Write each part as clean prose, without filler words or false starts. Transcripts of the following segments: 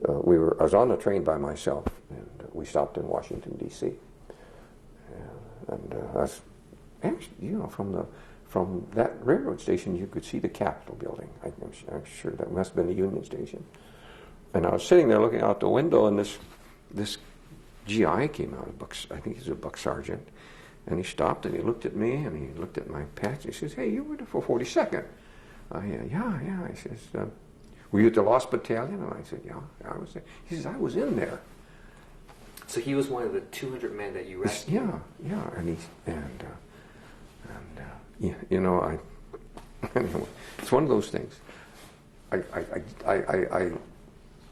I was on the train by myself, and we stopped in Washington, D.C. And I was, actually, you know, from that railroad station, you could see the Capitol building. I'm sure that must have been the Union Station. And I was sitting there looking out the window, and this GI came out, I think he's a buck sergeant, and he stopped and he looked at me and he looked at my patch. He says, "Hey, you were there for 42nd." Yeah. He says, "Were you at the Lost Battalion?" And I said, "Yeah, I was there." He says, "I was in there." So he was one of the 200 men that you rescued. Yeah, you know, anyway, it's one of those things. I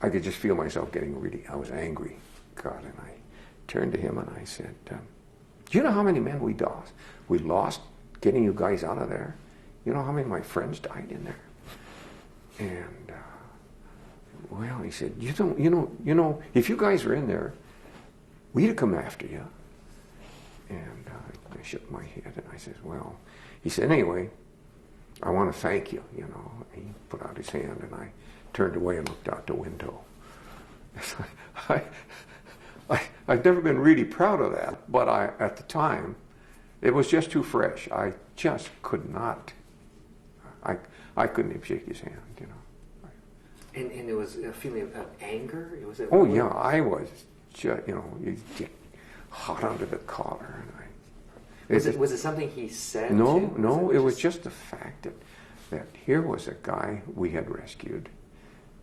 could just feel myself getting I was angry, God, and I turned to him and I said, "Do you know how many men we lost getting you guys out of there? You know how many of my friends died in there?" And well, he said, you know, if you guys were in there, we'd have come after you." And I shook my head and I said, "Well," he said, "anyway, I want to thank you, you know." He put out his hand and I turned away and looked out the window. I've never been really proud of that, but at the time, it was just too fresh. I just could not. I couldn't even shake his hand, you know. And it was a feeling of anger? Oh yeah, I was just, you know, you get hot under the collar. And was it something he said? No, it was just the fact that here was a guy we had rescued,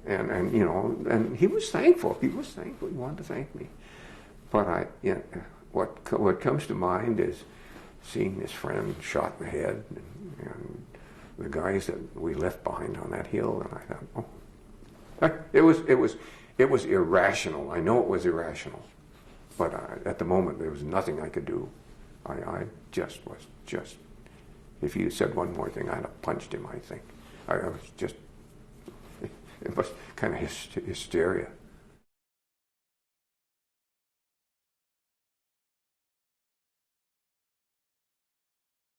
and you know, and he was thankful. He wanted to thank me. But what comes to mind is seeing this friend shot in the head, and the guys that we left behind on that hill, and I thought, oh, it was irrational. I know it was irrational, but at the moment there was nothing I could do. I just was if he had said one more thing, I'd have punched him, I think. I was just, it was kind of hysteria.